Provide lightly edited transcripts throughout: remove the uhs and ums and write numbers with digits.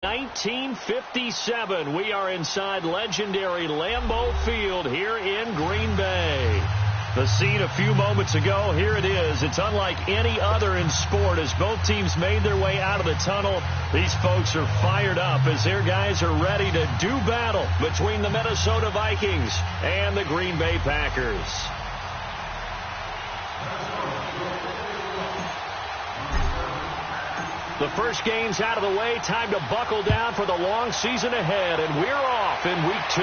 1957, we are inside legendary Lambeau Field here in Green Bay. The scene a few moments ago, here it is. It's unlike any other in sport as both teams made their way out of the tunnel. These folks are fired up as their guys are ready to do battle between the Minnesota Vikings and the Green Bay Packers. The first game's out of the way. Time to buckle down for the long season ahead, and we're off in week 2.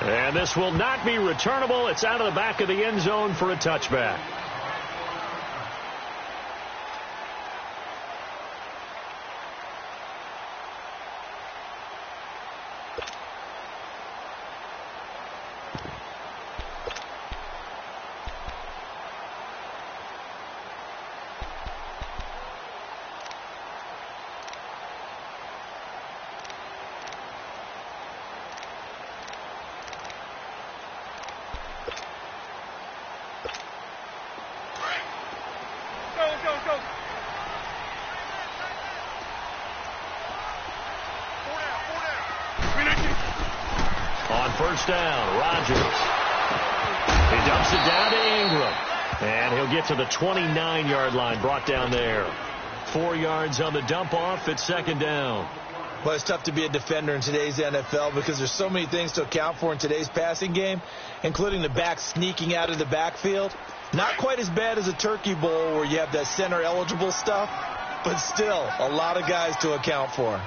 And this will not be returnable. It's out of the back of the end zone for a touchback. On first down, Rodgers. He dumps it down to Ingram. And he'll get to the 29-yard line, brought down there. 4 yards on the dump-off at second down. Well, it's tough to be a defender in today's NFL because there's so many things to account for in today's passing game, including the back sneaking out of the backfield. Not quite as bad as a turkey bowl where you have that center-eligible stuff, but still a lot of guys to account for.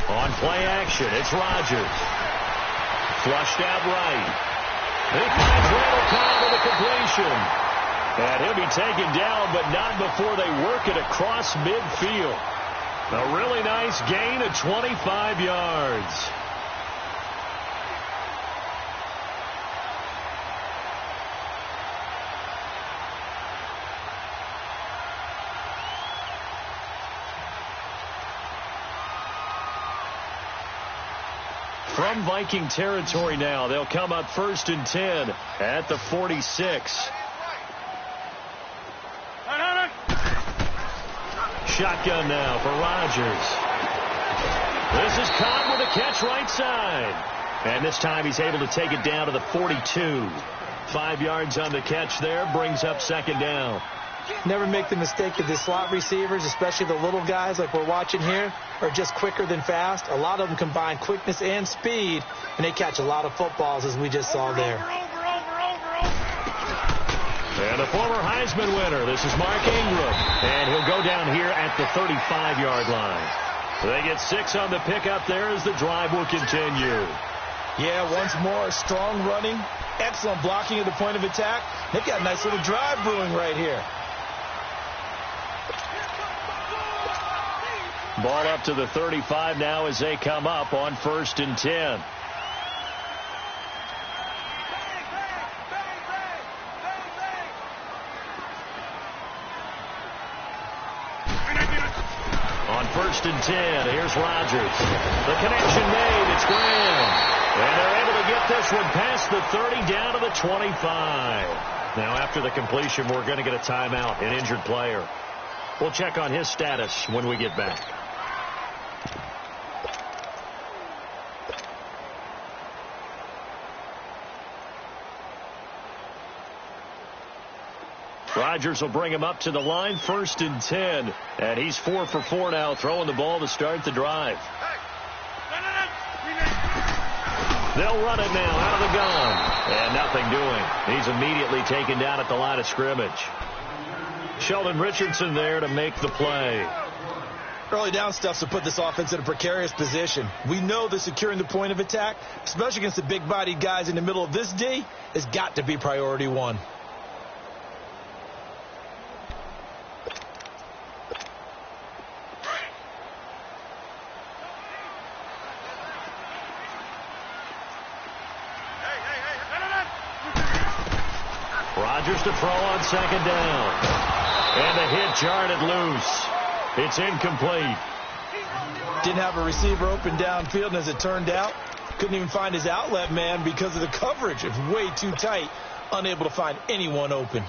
On play action, it's Rodgers. Flushed out right. He finds Randall Cobb with a completion. And he'll be taken down, but not before they work it across midfield. A really nice gain of 25 yards. From Viking territory now, they'll come up 1st and 10 at the 46. Shotgun now for Rodgers. This is caught with a catch right side. And this time he's able to take it down to the 42. 5 yards on the catch there, brings up second down. Never make the mistake of the slot receivers, especially the little guys like we're watching here, are just quicker than fast. A lot of them combine quickness and speed, and they catch a lot of footballs, as we just saw there. And a former Heisman winner, this is Mark Ingram, and he'll go down here at the 35-yard line. They get 6 on the pickup there as the drive will continue. Yeah, once more, strong running, excellent blocking at the point of attack. They've got a nice little drive brewing right here. Ball up to the 35 now as they come up on 1st and 10. On 1st and 10, here's Rodgers. The connection made, it's Graham. And they're able to get this one past the 30 down to the 25. Now after the completion, we're going to get a timeout, an injured player. We'll check on his status when we get back. Rodgers will bring him up to the line, 1st and 10. And he's 4 for 4 now, throwing the ball to start the drive. They'll run it now out of the gun. And nothing doing. He's immediately taken down at the line of scrimmage. Sheldon Richardson there to make the play. Early down stuff to put this offense in a precarious position. We know that securing the point of attack, especially against the big-bodied guys in the middle of this D, has got to be priority 1. Rodgers to throw on second down. And the hit jarred it loose. It's incomplete. Didn't have a receiver open downfield, and as it turned out, couldn't even find his outlet man because of the coverage. It's way too tight, unable to find anyone open.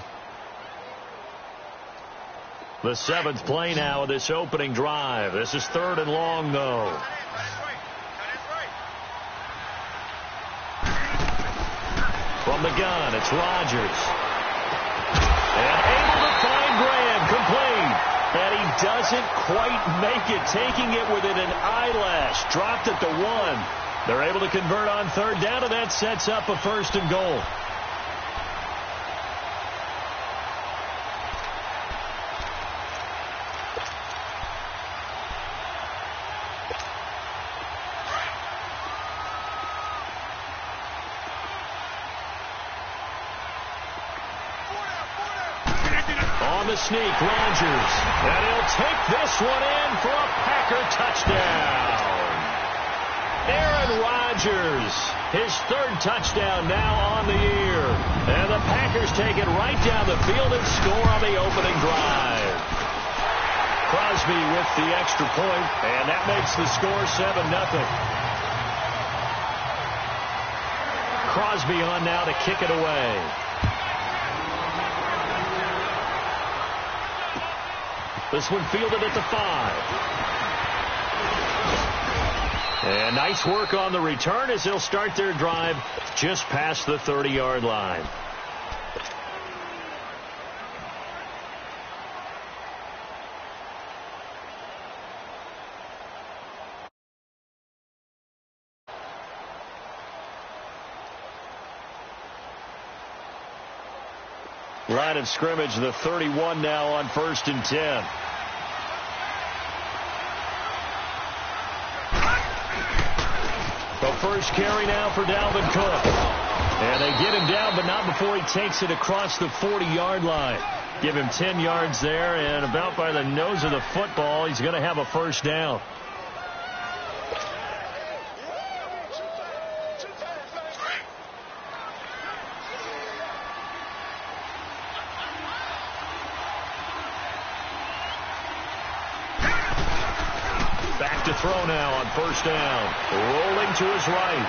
The 7th play now of this opening drive. This is 3rd and long, though. From the gun, it's Rodgers. And able to find Graham, complete. And he doesn't quite make it, taking it within an eyelash. Dropped at the 1. They're able to convert on 3rd down, and that sets up a 1st and goal. Sneak, Rodgers, and he'll take this one in for a Packer touchdown. Aaron Rodgers, his 3rd touchdown now on the year. And the Packers take it right down the field and score on the opening drive. Crosby with the extra point, and that makes the score 7-0. Crosby on now to kick it away. This one fielded at the 5. And nice work on the return as they'll start their drive just past the 30-yard line. Line of scrimmage, the 31 now on 1st and 10. The first carry now for Dalvin Cook. And they get him down, but not before he takes it across the 40-yard line. Give him 10 yards there, and about by the nose of the football, he's going to have a 1st down. Back to throw now on 1st down. Rolling to his right.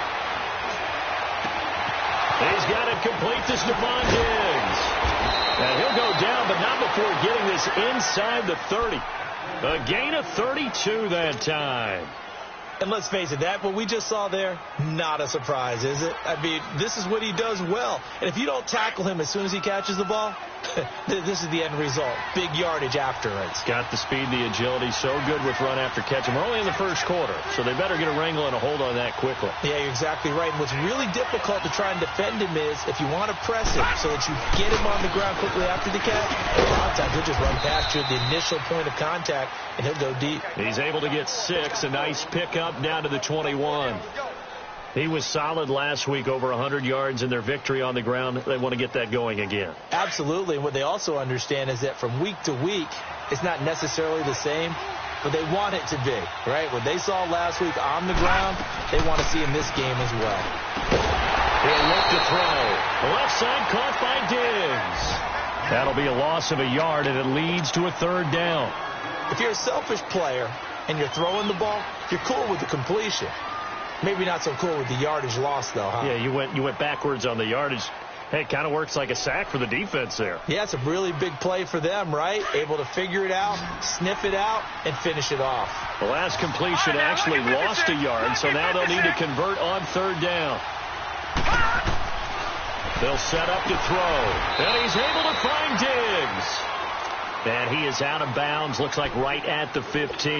He's got it complete to Stephon Diggs. And he'll go down, but not before getting this inside the 30. A gain of 32 that time. And let's face it, that what we just saw there, not a surprise, is it? I mean, this is what he does well. And if you don't tackle him as soon as he catches the ball, this is the end result. Big yardage after it. It's got the speed, the agility, so good with run after catch. And we're only in the first quarter, so they better get a wrangle and a hold on that quickly. Yeah, you're exactly right. And what's really difficult to try and defend him is if you want to press him so that you get him on the ground quickly after the catch, a lot of times he'll just run past you at the initial point of contact, and he'll go deep. He's able to get 6, a nice pickup down to the 21. He was solid last week, over 100 yards in their victory on the ground. They want to get that going again. Absolutely. And what they also understand is that from week to week, it's not necessarily the same, but they want it to be, right? What they saw last week on the ground, they want to see in this game as well. He'll look to throw. Left side caught by Diggs. That'll be a loss of a yard, and it leads to a 3rd down. If you're a selfish player and you're throwing the ball, you're cool with the completion. Maybe not so cool with the yardage loss, though, huh? Yeah, you went backwards on the yardage. Hey, it kind of works like a sack for the defense there. Yeah, it's a really big play for them, right? Able to figure it out, sniff it out, and finish it off. The last completion actually lost a yard, so now they'll need to convert on 3rd down. They'll set up to throw. And he's able to find Diggs. And he is out of bounds, looks like right at the 15.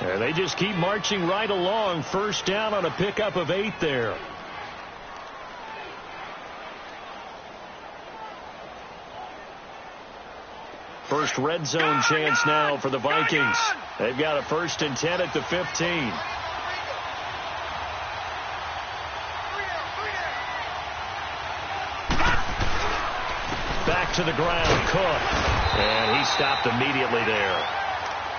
And they just keep marching right along. 1st down on a pickup of 8 there. First red zone chance now for the Vikings. They've got a 1st and 10 at the 15. Back to the ground, Cook. And he stopped immediately there.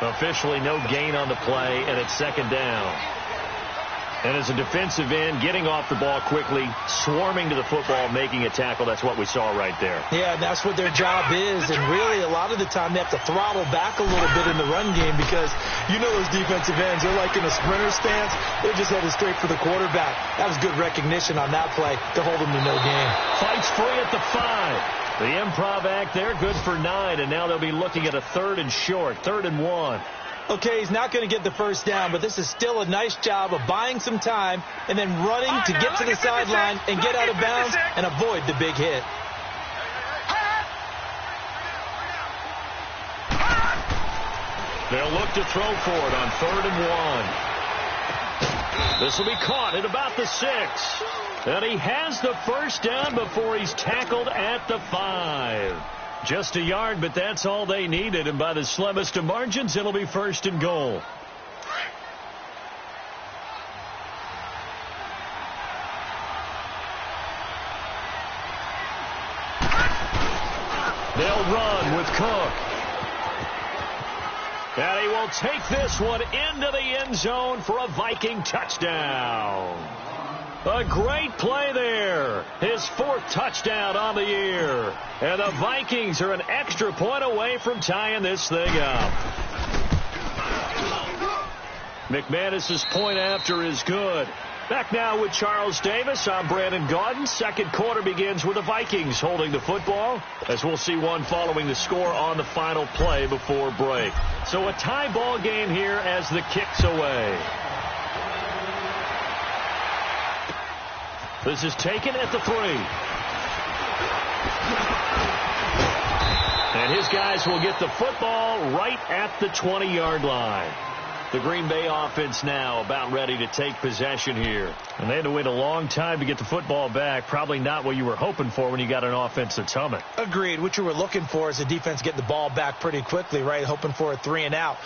Officially no gain on the play, and it's 2nd down. And as a defensive end, getting off the ball quickly, swarming to the football, making a tackle, that's what we saw right there. Yeah, that's what their job is. And really, a lot of the time, they have to throttle back a little bit in the run game because you know those defensive ends, they're like in a sprinter stance. They're just headed straight for the quarterback. That was good recognition on that play to hold them to no gain. Fights free at the 5. The improv act there, good for 9, and now they'll be looking at a 3rd and short, 3rd and 1. Okay, he's not going to get the first down, but this is still a nice job of buying some time and then running to get to the sideline and get out of bounds and avoid the big hit. They'll look to throw for it on 3rd and 1. This will be caught at about the 6. And he has the first down before he's tackled at the 5. Just a yard, but that's all they needed. And by the slimmest of margins, it'll be 1st and goal. They'll run with Cook. And he will take this one into the end zone for a Viking touchdown. A great play there. His 4th touchdown on the year. And the Vikings are an extra point away from tying this thing up. McManus's point after is good. Back now with Charles Davis. I'm Brandon Gaudin. Second quarter begins with the Vikings holding the football, as we'll see one following the score on the final play before break. So a tie ball game here as the kick's away. This is taken at the 3. And his guys will get the football right at the 20-yard line. The Green Bay offense now about ready to take possession here. And they had to wait a long time to get the football back. Probably not what you were hoping for when you got an offense that's humming. Agreed. What you were looking for is the defense getting the ball back pretty quickly, right? Hoping for a 3 and out.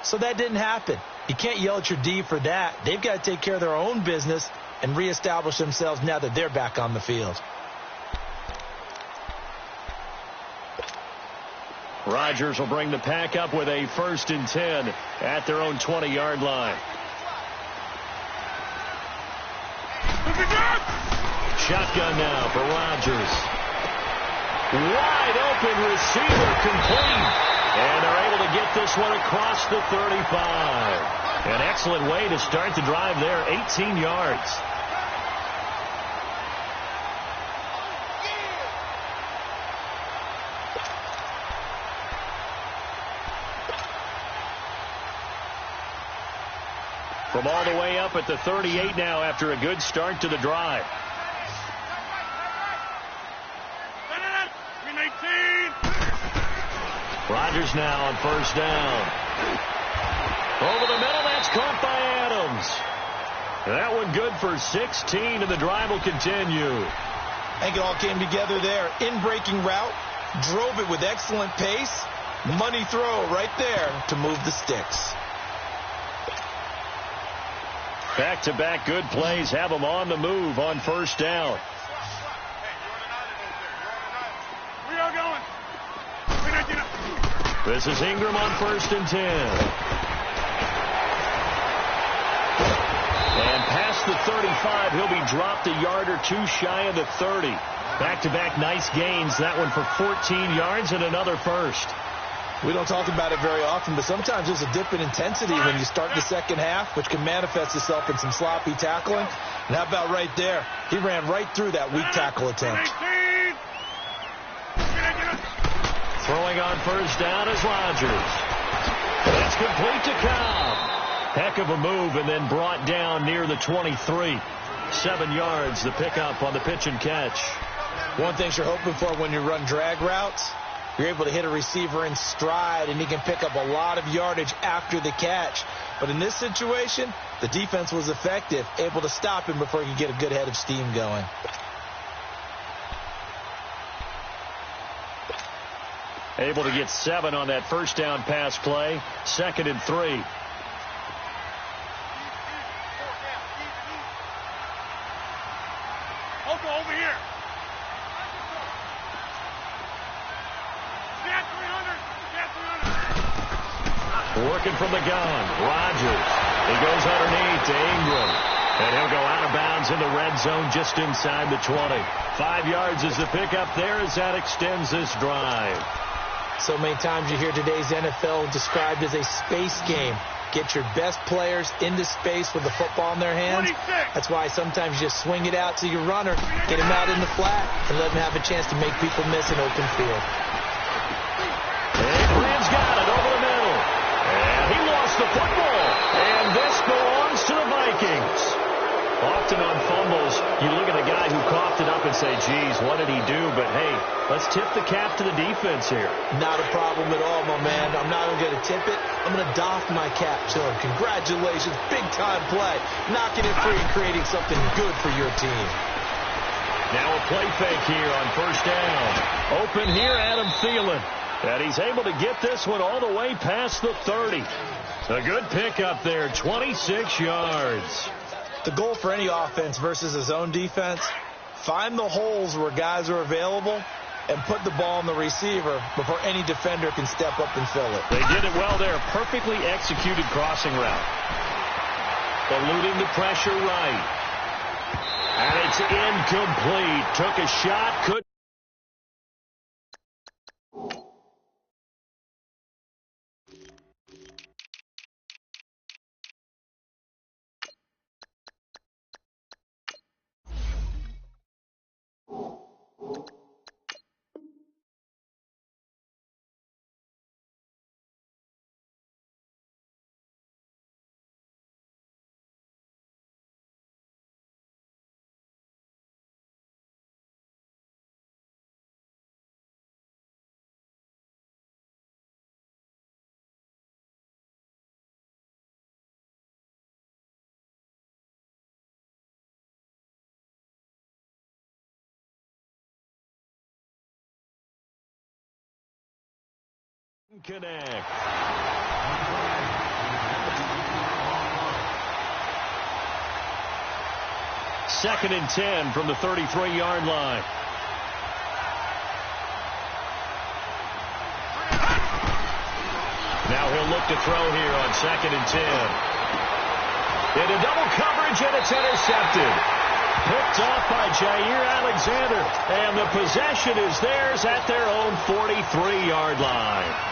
So that didn't happen. You can't yell at your D for that. They've got to take care of their own business and reestablish themselves now that they're back on the field. Rodgers will bring the pack up with a 1st and 10 at their own 20-yard line. Shotgun now for Rodgers. Wide open receiver complete. And they're able to get this one across the 35. An excellent way to start the drive there, 18 yards. From all the way up at the 38 now after a good start to the drive. Rodgers now on 1st down. Over the middle, that's caught by Adams. That one good for 16, and the drive will continue. I think it all came together there. In-breaking route, drove it with excellent pace. Money throw right there to move the sticks. Back-to-back good plays have them on the move on 1st down. We are going. This is Ingram on 1st and 10. And past the 35, he'll be dropped a yard or 2 shy of the 30. Back-to-back nice gains. That one for 14 yards and another 1st. We don't talk about it very often, but sometimes there's a dip in intensity when you start the second half, which can manifest itself in some sloppy tackling. And how about right there? He ran right through that weak tackle attempt. Throwing on 1st down is Rodgers. That's complete to Cobb. Heck of a move, and then brought down near the 23. 7 yards, the pickup on the pitch and catch. One thing you're hoping for when you run drag routes, you're able to hit a receiver in stride, and he can pick up a lot of yardage after the catch. But in this situation, the defense was effective, able to stop him before he could get a good head of steam going. Able to get 7 on that 1st down pass play. 2nd and 3. Over here. Working from the gun. Rodgers. He goes underneath to Ingram. And he'll go out of bounds in the red zone just inside the 20. 5 yards is the pickup there as that extends this drive. So many times you hear today's NFL described as a space game. Get your best players into space with the football in their hands. 26. That's why sometimes you just swing it out to your runner, get him out in the flat, and let him have a chance to make people miss an open field. Adrian's got it over the middle. And he lost the football. And this belongs to the Vikings. Often on fumbles, you look at the guy who coughed it up and say, geez, what did he do? But, hey, let's tip the cap to the defense here. Not a problem at all, my man. I'm not even going to tip it. I'm going to doff my cap to him. Congratulations. Big-time play. Knocking it free and creating something good for your team. Now a play fake here on first down. Open here, Adam Thielen. And he's able to get this one all the way past the 30. A good pickup there, 26 yards. The goal for any offense versus a zone defense, find the holes where guys are available and put the ball on the receiver before any defender can step up and fill it. They did it well there. Perfectly executed crossing route. Eluding the pressure right. And it's incomplete. Took a shot, couldn't. Connect. Second and 10 from the 33-yard line. Now he'll look to throw here on second and 10. Into double coverage, and it's intercepted. Picked off by Jair Alexander, and the possession is theirs at their own 43-yard line.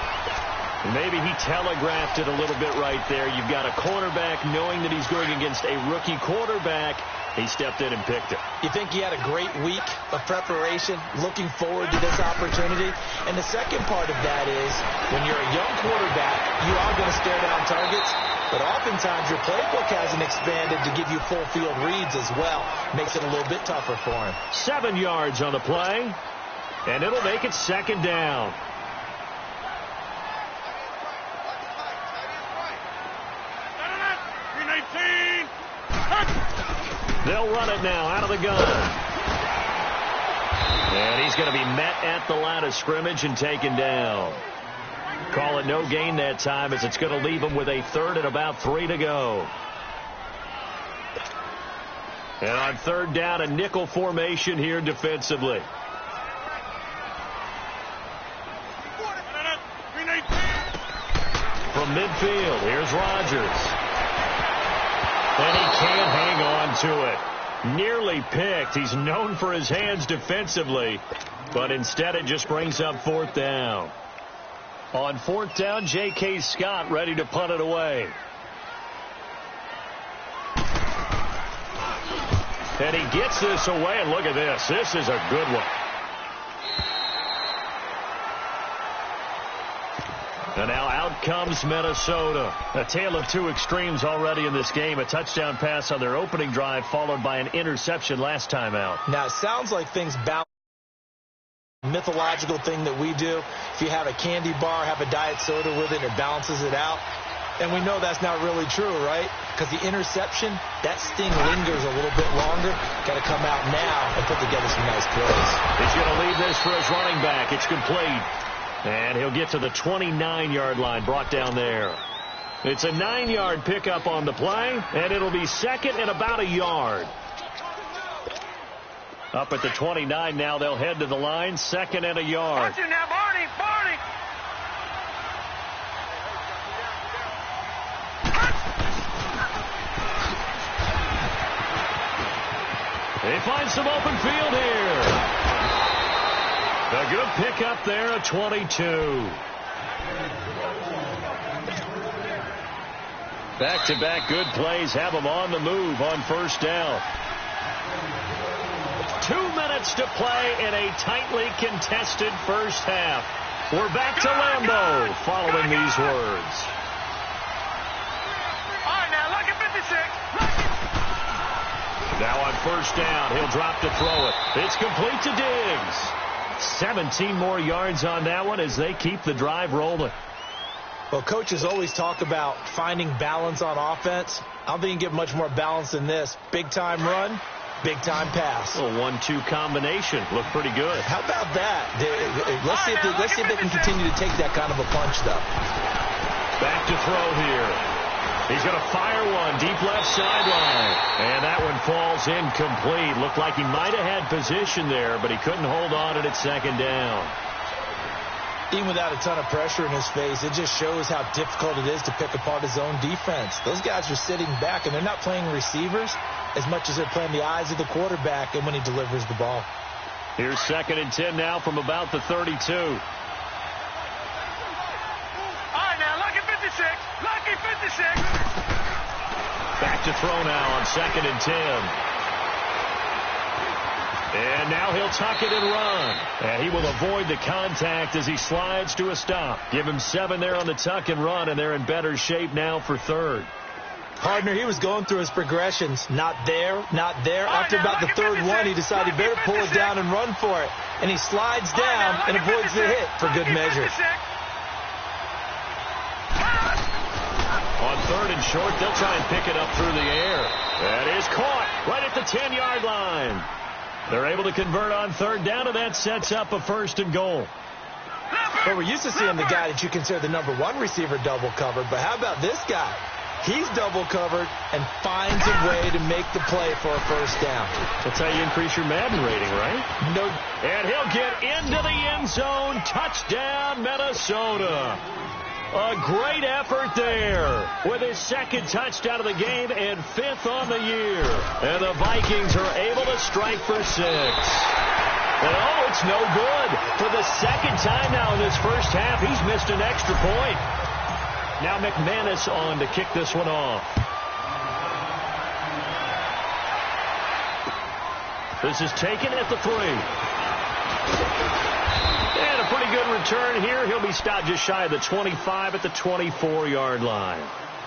Maybe he telegraphed it a little bit right there. You've got a cornerback knowing that he's going against a rookie quarterback. He stepped in and picked it. You think he had a great week of preparation, looking forward to this opportunity? And the second part of that is, when you're a young quarterback, you are going to stare down targets, but oftentimes your playbook hasn't expanded to give you full field reads as well. Makes it a little bit tougher for him. 7 yards on the play, and it'll make it second down. They'll run it now out of the gun. And he's going to be met at the line of scrimmage and taken down. Call it no gain that time, as it's going to leave him with a third and about 3 to go. And on third down, a nickel formation here defensively. From midfield, here's Rodgers. And he can't hang on to it. Nearly picked. He's known for his hands defensively, but instead it just brings up fourth down. On fourth down, J.K. Scott ready to punt it away. And he gets this away, and look at this. This is a good one. And now out comes Minnesota. A tale of two extremes already in this game. A touchdown pass on their opening drive, followed by an interception last time out. Now, it sounds like things balance. Mythological thing that we do. If you have a candy bar, have a diet soda with it, it balances it out. And we know that's not really true, right? Because the interception, that sting lingers a little bit longer. Got to come out now and put together some nice plays. He's going to leave this for his running back. It's complete. And he'll get to the 29-yard line, brought down there. It's a 9-yard pickup on the play, and it'll be second and about a yard. Up at the 29 now, they'll head to the line, second and a yard. Watch it now, Barney, Barney. They find some open field here. A good pickup there, a 22. Back-to-back good plays have them on the move on first down. 2 minutes to play in a tightly contested first half. We're back to Lambeau following these words. All right, now look at 56. Now on first down, he'll drop to throw it. It's complete to Diggs. 17 more yards on that one as they keep the drive rolling. Well, coaches always talk about finding balance on offense. I don't think you can get much more balance than this. Big-time run, big-time pass. A 1-2 combination. Looked pretty good. How about that? Let's see if they can continue to take that kind of a punch, though. Back to throw here. He's going to fire one deep left sideline. And that one falls incomplete. Looked like he might have had position there, but he couldn't hold on at second down. Even without a ton of pressure in his face, it just shows how difficult it is to pick apart his own defense. Those guys are sitting back, and they're not playing receivers as much as they're playing the eyes of the quarterback and when he delivers the ball. Here's 2nd and 10 now from about the 32. All right, now lucky 56. Lucky 56. Back to throw now on 2nd and 10. And now he'll tuck it and run. And he will avoid the contact as he slides to a stop. Give him 7 there on the tuck and run, and they're in better shape now for 3rd. Partner, he was going through his progressions. Not there, not there. After about the 3rd one, he decided he better pull it down and run for it. And he slides down and avoids the hit for good measure. On 3rd and short, they'll try and pick it up through the air. That is caught right at the 10-yard line. They're able to convert on 3rd down, and that sets up a 1st and goal. Well, we're used to seeing the guy that you consider the number 1 receiver double covered, but how about this guy? He's double covered and finds a way to make the play for a 1st down. That's how you increase your Madden rating, right? No. And he'll get into the end zone. Touchdown, Minnesota. A great effort there with his 2nd touchdown of the game and 5th on the year. And the Vikings are able to strike for 6. And oh, it's no good. For the 2nd time now in this first half, he's missed an extra point. Now McManus on to kick this one off. This is taken at the 3. And a pretty good return here. He'll be stopped just shy of the 25 at the 24-yard line.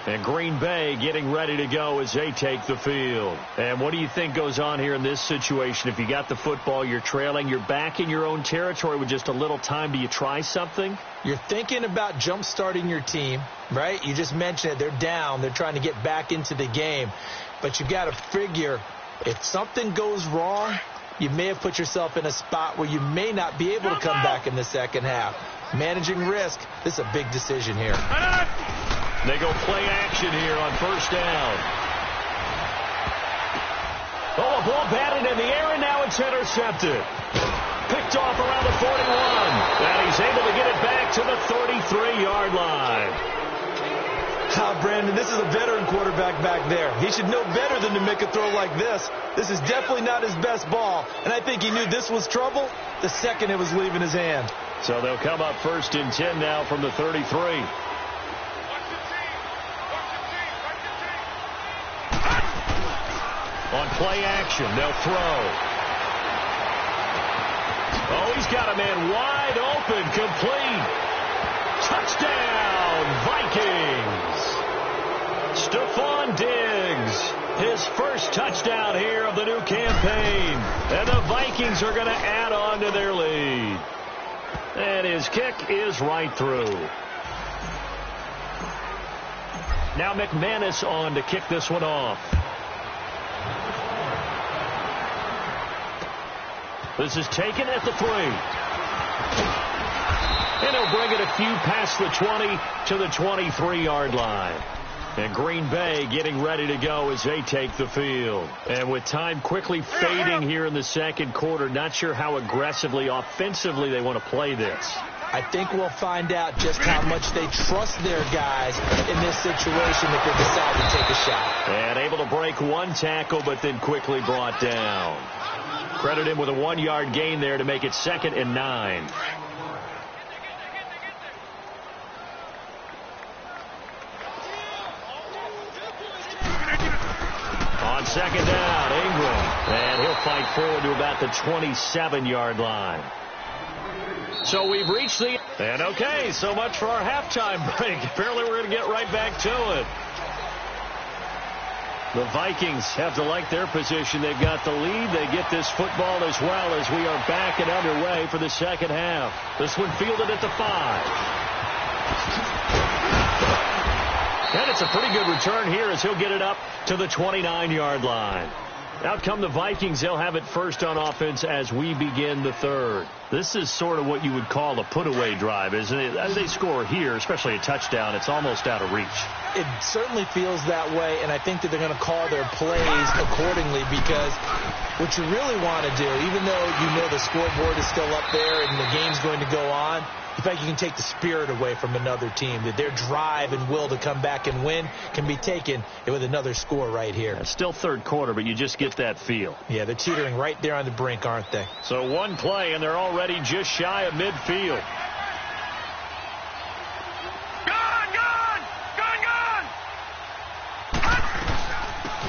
And Green Bay getting ready to go as they take the field. And what do you think goes on here in this situation? If you got the football, you're trailing, you're back in your own territory with just a little time. Do you try something? You're thinking about jump-starting your team, right? You just mentioned it. They're down. They're trying to get back into the game. But you got to figure if something goes wrong, you may have put yourself in a spot where you may not be able to come back in the second half. Managing risk, this is a big decision here. They go play action here on first down. Oh, a ball batted in the air, and now it's intercepted. Picked off around the 41. And he's able to get it back to the 33-yard line. Brandon, this is a veteran quarterback back there. He should know better than to make a throw like this. This is definitely not his best ball, and I think he knew this was trouble the second it was leaving his hand. So they'll come up 1st and 10 now from the 33. On play action, they'll throw. Oh, he's got a man wide open, complete. Touchdown, Vikings. Stephon Diggs, his first touchdown here of the new campaign. And the Vikings are going to add on to their lead. And his kick is right through. Now McManus on to kick this one off. This is taken at the 3. And he'll bring it a few past the 20 to the 23-yard line. And Green Bay getting ready to go as they take the field. And with time quickly fading here in the second quarter, not sure how aggressively, offensively they want to play this. I think we'll find out just how much they trust their guys in this situation if they decide to take a shot. And able to break one tackle, but then quickly brought down. Credit him with a 1-yard gain there to make it 2nd and 9. On second down, Ingram. And he'll fight forward to about the 27-yard line. So we've reached the... And okay, so much for our halftime break. Apparently we're going to get right back to it. The Vikings have to like their position. They've got the lead. They get this football as well as we are back and underway for the second half. This one fielded at the 5. And it's a pretty good return here as he'll get it up to the 29-yard line. Out come the Vikings. They'll have it first on offense as we begin the third. This is sort of what you would call a put-away drive, isn't it? As they score here, especially a touchdown, it's almost out of reach. It certainly feels that way, and I think that they're going to call their plays accordingly because what you really want to do, even though you know the scoreboard is still up there and the game's going to go on, in fact, you can take the spirit away from another team, that their drive and will to come back and win can be taken with another score right here. It's still third quarter, but you just get that feel. Yeah, they're teetering right there on the brink, aren't they? So one play, and they're already just shy of midfield.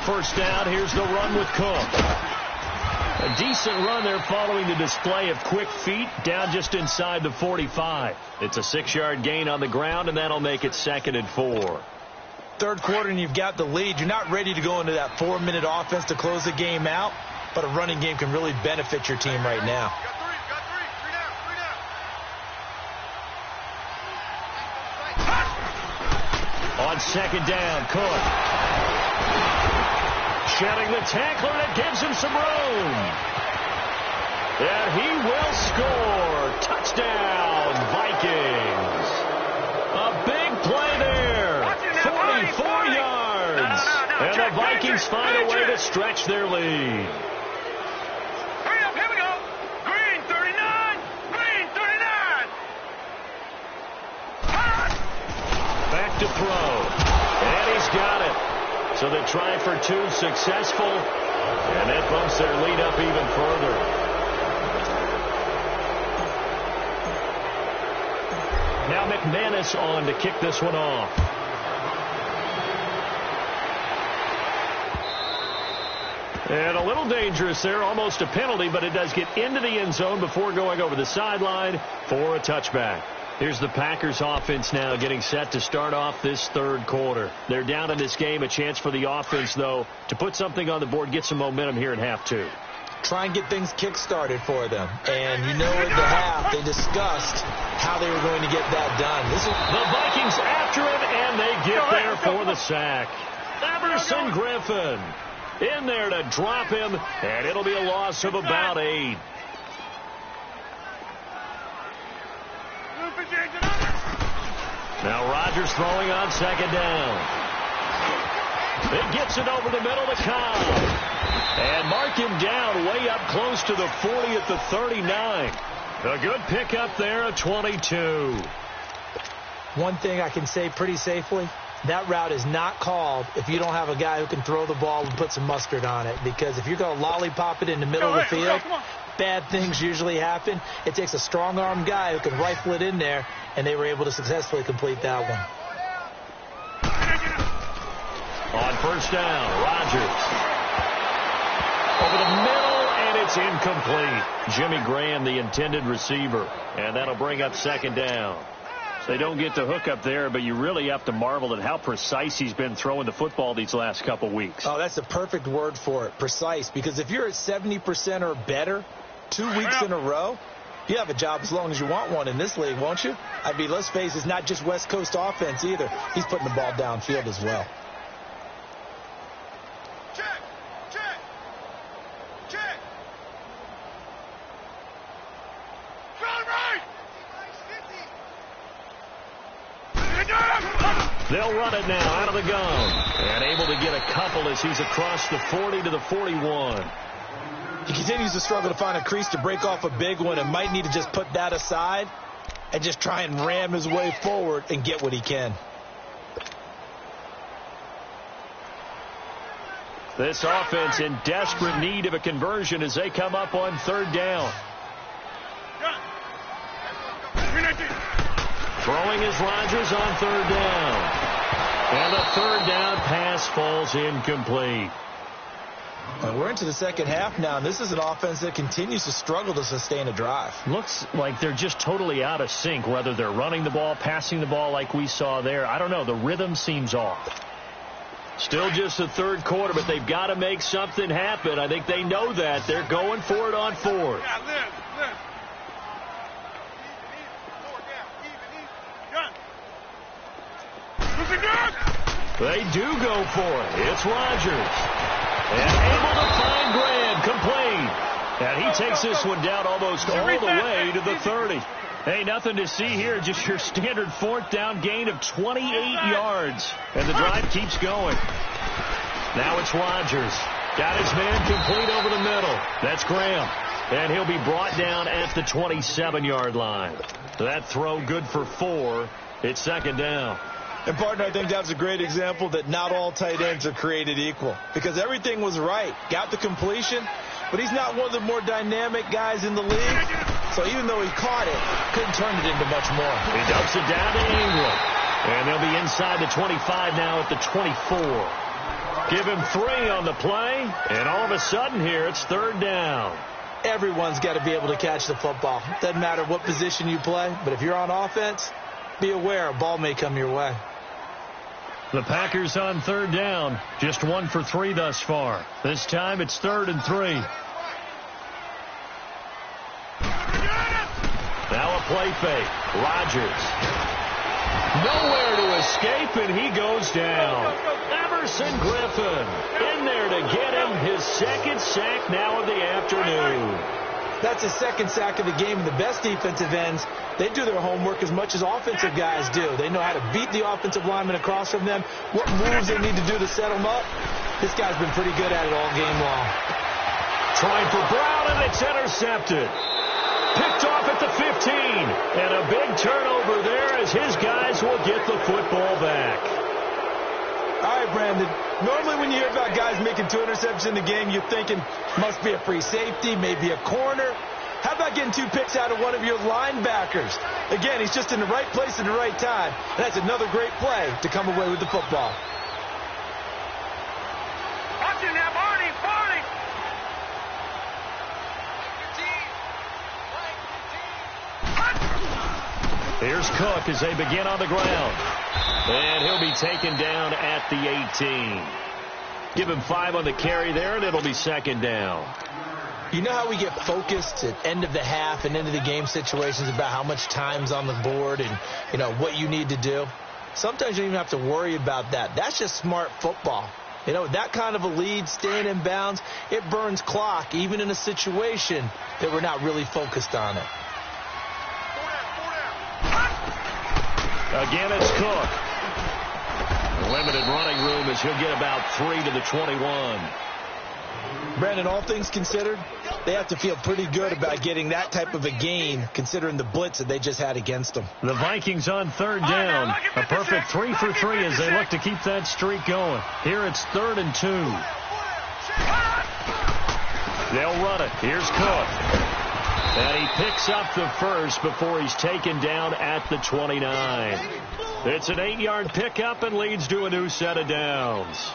First down, here's the run with Cook. A decent run there following the display of quick feet down just inside the 45. It's a 6-yard gain on the ground, and that'll make it 2nd and 4. Third quarter, and you've got the lead. You're not ready to go into that 4-minute offense to close the game out, but a running game can really benefit your team right now. On second down, Cook. Shedding the tackler, that gives him some room. And he will score. Touchdown, Vikings. A big play there. 44 yards. And the Vikings find a way to stretch their lead. Hurry up, here we go. Green 39. Green 39. Back to throw. And he's got it. So they try for 2, successful, and that bumps their lead up even further. Now McManus on to kick this one off. And a little dangerous there, almost a penalty, but it does get into the end zone before going over the sideline for a touchback. Here's the Packers offense now getting set to start off this third quarter. They're down in this game. A chance for the offense, though, to put something on the board, get some momentum here in half 2. Try and get things kick-started for them. And you know at the half they discussed how they were going to get that done. This is the Vikings after it, and they get there for the sack. Everson Griffin in there to drop him, and it'll be a loss of about 8. Now Rodgers throwing on second down. It gets it over the middle to Cobb. And mark him down way up close to the 40 at the 39. A good pickup there at 22. One thing I can say pretty safely, that route is not called if you don't have a guy who can throw the ball and put some mustard on it. Because if you're going to lollipop it in the middle of the field, bad things usually happen. It takes a strong-arm guy who can rifle it in there, and they were able to successfully complete that one. On first down, Rodgers. Over the middle, and it's incomplete. Jimmy Graham, the intended receiver, and that'll bring up second down. They don't get the hook up there, but you really have to marvel at how precise he's been throwing the football these last couple weeks. Oh, that's the perfect word for it, precise, because if you're at 70% or better 2 weeks in a row, you have a job as long as you want one in this league, won't you? I mean, let's face it, it's not just West Coast offense either. He's putting the ball downfield as well. Check. They'll run it now out of the gun. And able to get a couple as he's across the 40 to the 41. He continues to struggle to find a crease to break off a big one and might need to just put that aside and just try and ram his way forward and get what he can. This offense in desperate need of a conversion as they come up on third down. Throwing is Rodgers on third down. And the third down pass falls incomplete. We're into the second half now, and this is an offense that continues to struggle to sustain a drive. Looks like they're just totally out of sync, whether they're running the ball, passing the ball like we saw there. I don't know. The rhythm seems off. Still just the third quarter, but they've got to make something happen. I think they know that. They're going for it on fourth. They do go for it. It's Rodgers. And able to find Graham, complete. And he takes this one down almost all the way to the 30. Hey, nothing to see here. Just your standard fourth down gain of 28 yards. And the drive keeps going. Now it's Rodgers. Got his man complete over the middle. That's Graham. And he'll be brought down at the 27-yard line. That throw good for 4. It's second down. And, partner, I think that's a great example that not all tight ends are created equal. Because everything was right. Got the completion, but he's not one of the more dynamic guys in the league. So even though he caught it, couldn't turn it into much more. He dumps it down to Ingram. And they'll be inside the 25 now at the 24. Give him 3 on the play. And all of a sudden here, it's third down. Everyone's got to be able to catch the football. Doesn't matter what position you play, but if you're on offense, be aware a ball may come your way. The Packers on third down. Just 1 for 3 thus far. This time it's 3rd and 3. Now a play fake. Rodgers. Nowhere to escape, and he goes down. Everson Griffin in there to get him his second sack now of the afternoon. That's his second sack of the game. And the best defensive ends, they do their homework as much as offensive guys do. They know how to beat the offensive lineman across from them, what moves they need to do to set them up. This guy's been pretty good at it all game long. Trying for Brown, and it's intercepted. Picked off at the 15. And a big turnover there as his guys will get the football back. All right, Brandon. Normally when you hear about guys making 2 interceptions in the game, you're thinking must be a free safety, maybe a corner. How about getting 2 picks out of one of your linebackers? Again, he's just in the right place at the right time. And that's another great play to come away with the football. Watching that, Barney, Barney. Here's Cook as they begin on the ground. And he'll be taken down at the 18. Give him 5 on the carry there, and it'll be second down. You know how we get focused at end of the half and into the game situations about how much time's on the board and, you know, what you need to do? Sometimes you don't even have to worry about that. That's just smart football. You know, that kind of a lead, staying in bounds, it burns clock, even in a situation that we're not really focused on it. Again, it's Cook. Limited running room as he'll get about 3 to the 21. Brandon, all things considered, they have to feel pretty good about getting that type of a gain, considering the blitz that they just had against them. The Vikings on third down. A perfect 3 for 3 as they look to keep that streak going. Here it's 3rd and 2. They'll run it. Here's Cook. And he picks up the first before he's taken down at the 29. It's an 8-yard pickup and leads to a new set of downs.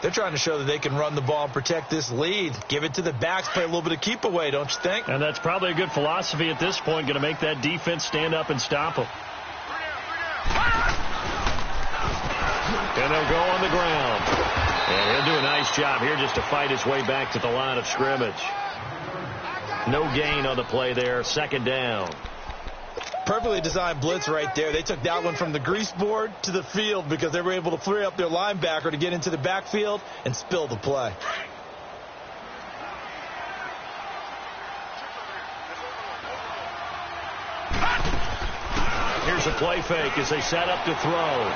They're trying to show that they can run the ball and protect this lead. Give it to the backs, play a little bit of keep away, don't you think? And that's probably a good philosophy at this point, going to make that defense stand up and stop them. And they'll go on the ground. And he'll do a nice job here just to fight his way back to the line of scrimmage. No gain on the play there. Second down. Perfectly designed blitz right there. They took that one from the grease board to the field because they were able to free up their linebacker to get into the backfield and spill the play. Here's a play fake as they set up to throw.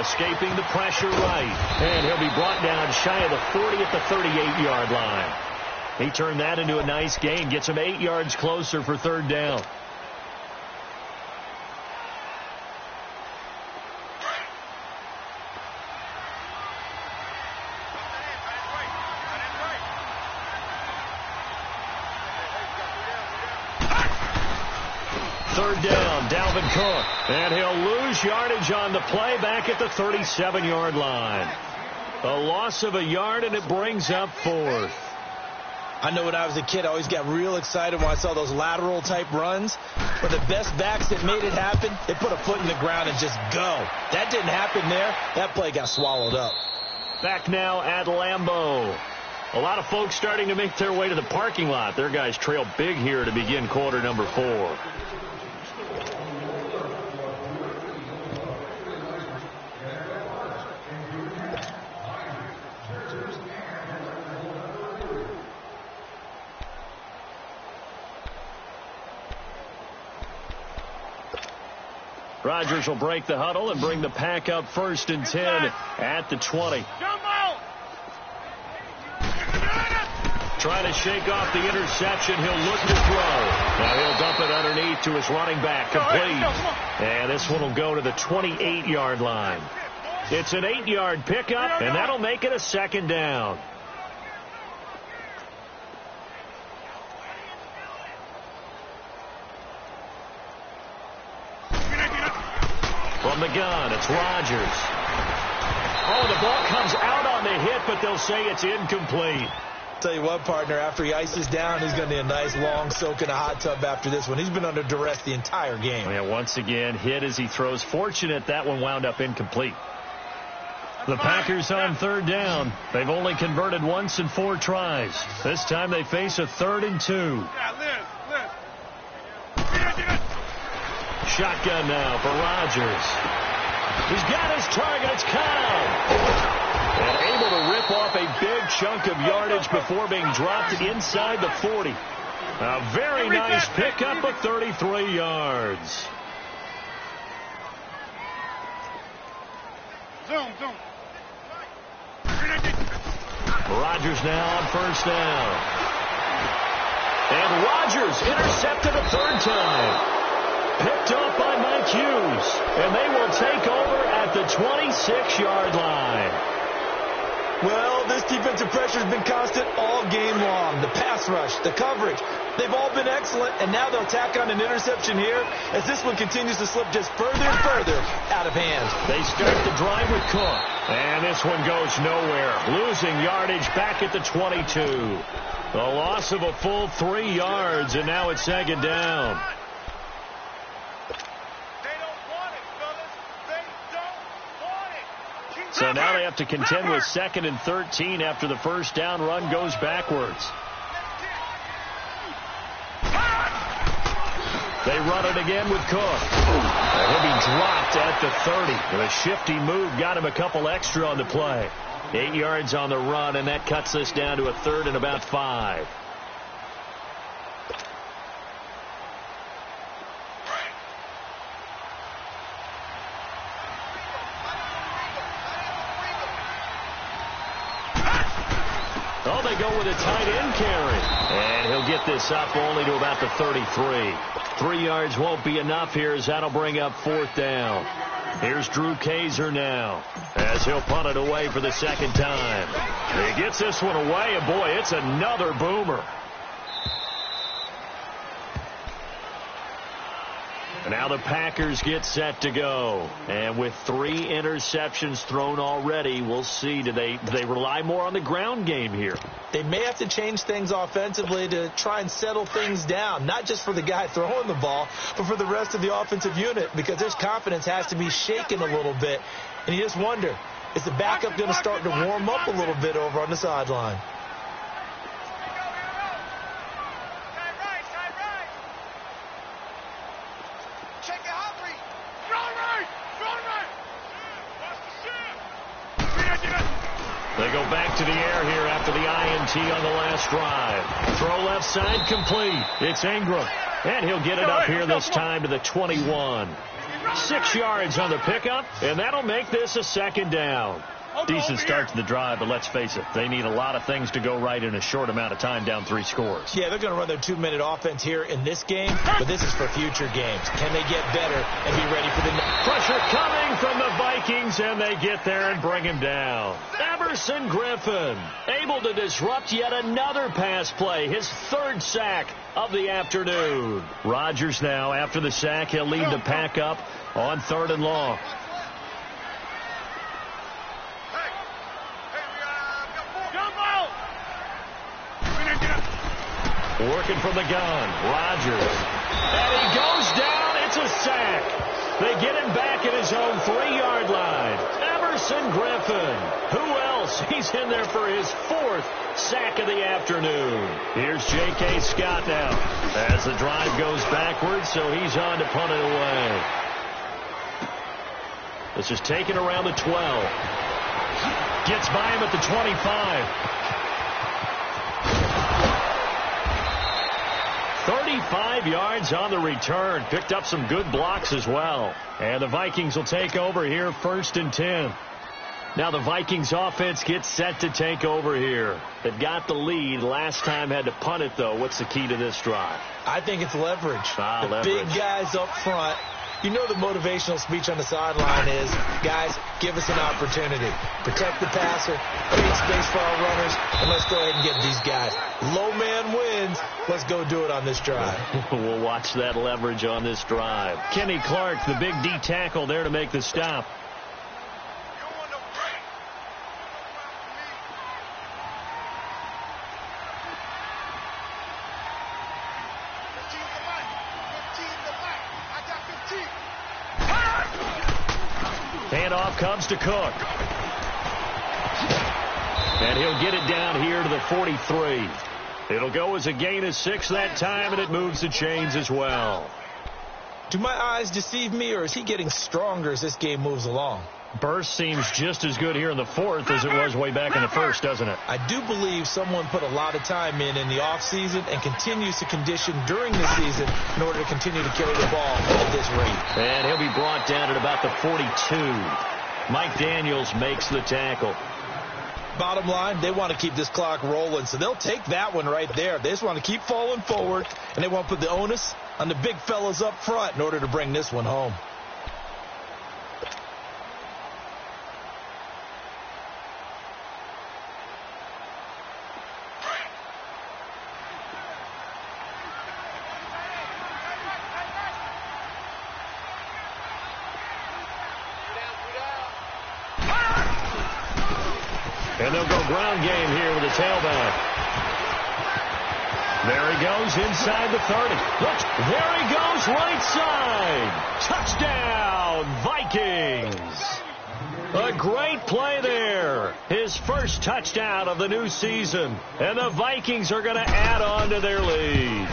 Escaping the pressure right. And he'll be brought down shy of the 40 at the 38-yard line. He turned that into a nice gain. Gets him 8 yards closer for third down. Third down, Dalvin Cook. And he'll lose yardage on the play back at the 37-yard line. A loss of a yard, and it brings up fourth. I know when I was a kid, I always got real excited when I saw those lateral-type runs. But the best backs that made it happen, they put a foot in the ground and just go. That didn't happen there. That play got swallowed up. Back now at Lambeau. A lot of folks starting to make their way to the parking lot. Their guys trail big here to begin quarter number 4. Rodgers will break the huddle and bring the pack up 1st and 10 at the 20. Trying to shake off the interception. He'll look to throw. Now he'll dump it underneath to his running back. Complete. And this one will go to the 28-yard line. It's an 8-yard pickup, and that'll make it a 2nd down. From the gun, it's Rodgers. Oh, the ball comes out on the hit, but they'll say it's incomplete. Tell you what, partner, after he ices down, he's going to need a nice long soak in a hot tub after this one. He's been under duress the entire game. Yeah, once again, hit as he throws. Fortunate that one wound up incomplete. The Packers on 3rd down. They've only converted once in 4 tries. This time they face a 3rd and 2. Shotgun now for Rodgers. He's got his targets. Cow. And able to rip off a big chunk of yardage before being dropped inside the 40. A very nice pickup of 33 yards. Rodgers now on 1st down. And Rodgers intercepted a 3rd time. Picked off by Mike Hughes. And they will take over at the 26-yard line. Well, this defensive pressure has been constant all game long. The pass rush, the coverage, they've all been excellent, and now they'll tack on an interception here as this one continues to slip just further and further out of hand. They start the drive with Cook, and this one goes nowhere, losing yardage back at the 22. The loss of a full 3 yards, and now it's 2nd down. So now they have to contend with 2nd and 13 after the 1st down run goes backwards. They run it again with Cook. He'll be dropped at the 30. A shifty move got him a couple extra on the play. 8 yards on the run, and that cuts us down to a 3rd and about 5. Oh, they go with a tight end carry. And he'll get this up only to about the 33. 3 yards won't be enough here as that'll bring up 4th down. Here's Drew Kaiser now as he'll punt it away for the 2nd time. He gets this one away, and boy, it's another boomer. Now the Packers get set to go. And with 3 interceptions thrown already, we'll see. Do they rely more on the ground game here? They may have to change things offensively to try and settle things down, not just for the guy throwing the ball, but for the rest of the offensive unit, because his confidence has to be shaken a little bit. And you just wonder, is the backup going to start to warm up a little bit over on the sideline? They go back to the air here after the INT on the last drive. Throw left side complete. It's Ingram. And he'll get it up here this time to the 21. 6 yards on the pickup, and that'll make this a 2nd down. Decent start to the drive, but let's face it, they need a lot of things to go right in a short amount of time down 3 scores. Yeah, they're going to run their 2-minute offense here in this game, but this is for future games. Can they get better and be ready for the next? Pressure coming from the Vikings, and they get there and bring him down. Emerson Griffin able to disrupt yet another pass play, his 3rd sack of the afternoon. Rodgers now, after the sack, he'll lead the pack up on 3rd and long. Working from the gun. Rodgers. And he goes down. It's a sack. They get him back at his own 3-yard line. Everson Griffin. Who else? He's in there for his 4th sack of the afternoon. Here's J.K. Scott now as the drive goes backwards, so he's on to punt it away. This is taken around the 12. Gets by him at the 25. 35 yards on the return. Picked up some good blocks as well. And the Vikings will take over here 1st and 10. Now the Vikings offense gets set to take over here. They've got the lead. Last time had to punt it, though. What's the key to this drive? I think it's leverage. Leverage. Big guys up front. You know the motivational speech on the sideline is, guys, give us an opportunity. Protect the passer, create space for our runners, and let's go ahead and get these guys. Low man wins. Let's go do it on this drive. We'll watch that leverage on this drive. Kenny Clark, the big D tackle there to make the stop. Handoff comes to Cook. And he'll get it down here to the 43. It'll go as a gain of 6 that time, and it moves the chains as well. Do my eyes deceive me, or is he getting stronger as this game moves along? Burst seems just as good here in the 4th as it was way back in the 1st, doesn't it? I do believe someone put a lot of time in the offseason and continues to condition during the season in order to continue to carry the ball at this rate. And he'll be brought down at about the 42. Mike Daniels makes the tackle. Bottom line, they want to keep this clock rolling, so they'll take that one right there. They just want to keep falling forward, and they want to put the onus on the big fellas up front in order to bring this one home. And they'll go ground game here with a tailback. There he goes inside the 30. Look, there he goes right side. Touchdown, Vikings. A great play there. His first touchdown of the new season. And the Vikings are going to add on to their lead.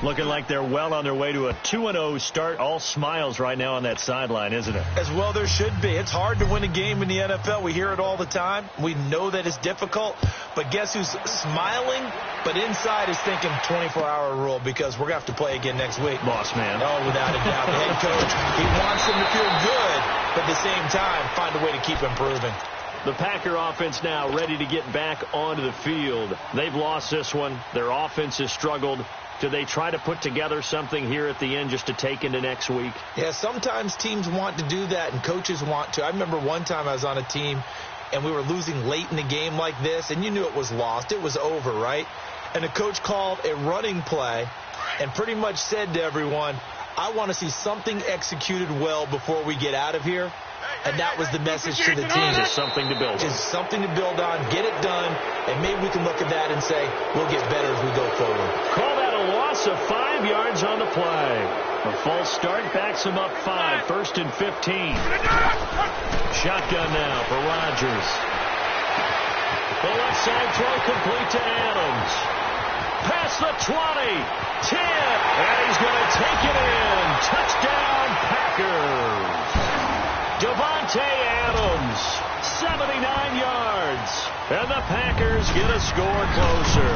Looking like they're well on their way to a 2-0 start. All smiles right now on that sideline, isn't it? As well there should be. It's hard to win a game in the NFL. We hear it all the time. We know that it's difficult. But guess who's smiling, but inside is thinking 24-hour rule, because we're going to have to play again next week. Boss man. Oh, without a doubt. The head coach, he wants them to feel good, but at the same time, find a way to keep improving. The Packer offense now ready to get back onto the field. They've lost this one. Their offense has struggled. Do they try to put together something here at the end just to take into next week? Yeah, sometimes teams want to do that and coaches want to. I remember one time I was on a team and we were losing late in the game like this, and you knew it was lost. It was over, right? And the coach called a running play and pretty much said to everyone, I want to see something executed well before we get out of here. And that was the message to the team. Just something to build on. Just something to build on, get it done, and maybe we can look at that and say, we'll get better as we go forward. Call that a loss of 5 yards on the play. A false start backs him up 5, 1st and 15. Shotgun now for Rodgers. The left side throw complete to Adams. Past the 20, 10, and he's going to take it in. Touchdown, Packers. Devontae Adams, 79 yards, and the Packers get a score closer.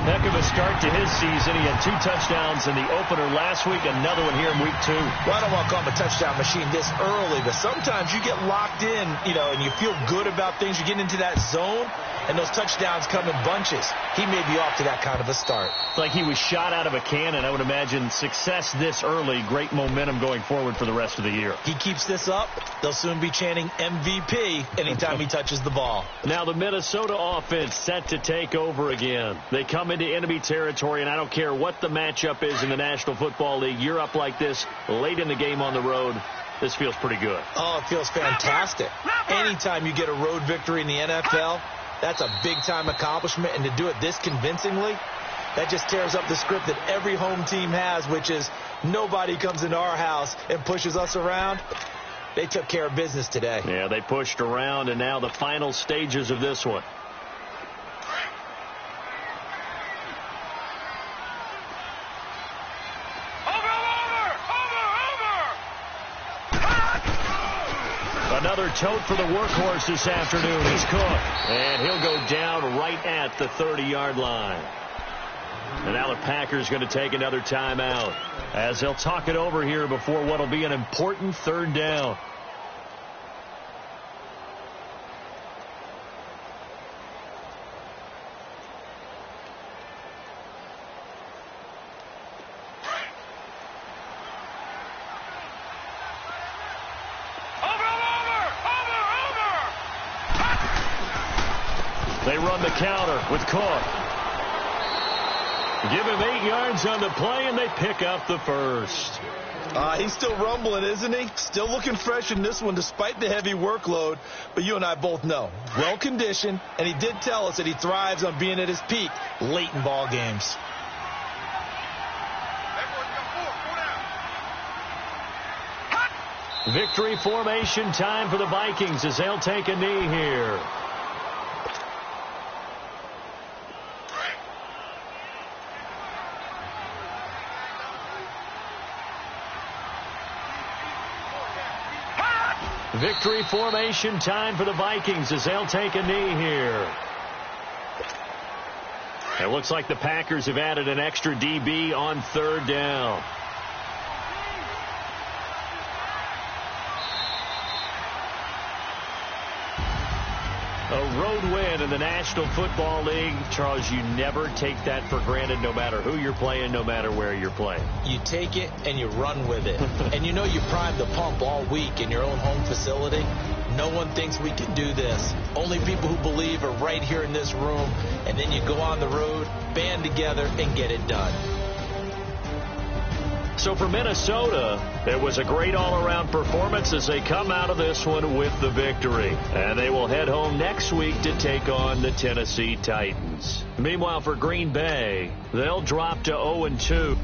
Heck of a start to his season. He had 2 touchdowns in the opener last week, another one here in week 2. Well, I don't want to call him a touchdown machine this early, but sometimes you get locked in, and you feel good about things. You get into that zone, and those touchdowns come in bunches. He may be off to that kind of a start. Like he was shot out of a cannon. I would imagine success this early, great momentum going forward for the rest of the year. He keeps this up, they'll soon be chanting MVP anytime he touches the ball. Now the Minnesota offense set to take over again. They come into enemy territory, and I don't care what the matchup is in the National Football League. You're up like this late in the game on the road. This feels pretty good. Oh, it feels fantastic. Anytime you get a road victory in the NFL, That's a big-time accomplishment, and to do it this convincingly, that just tears up the script that every home team has, which is nobody comes into our house and pushes us around. They took care of business today. Yeah, they pushed around, and now the final stages of this one. Another tote for the workhorse this afternoon. He's Cook, and he'll go down right at the 30-yard line. And now the Packers going to take another timeout as they'll talk it over here before what will be an important third down. They run the counter with Cook. Give him 8 yards on the play, and they pick up the first. He's still rumbling, isn't he? Still looking fresh in this one despite the heavy workload. But you and I both know, well-conditioned, and he did tell us that he thrives on being at his peak late in ball games. Victory formation time for the Vikings as they'll take a knee here. Victory formation time for the Vikings as they'll take a knee here. It looks like the Packers have added an extra DB on third down. A road win in the National Football League. Charles, you never take that for granted no matter who you're playing, no matter where you're playing. You take it and you run with it. And you know you primed the pump all week in your own home facility. No one thinks we can do this. Only people who believe are right here in this room. And then you go on the road, band together, and get it done. So for Minnesota, it was a great all-around performance as they come out of this one with the victory. And they will head home next week to take on the Tennessee Titans. Meanwhile, for Green Bay, they'll drop to 0-2.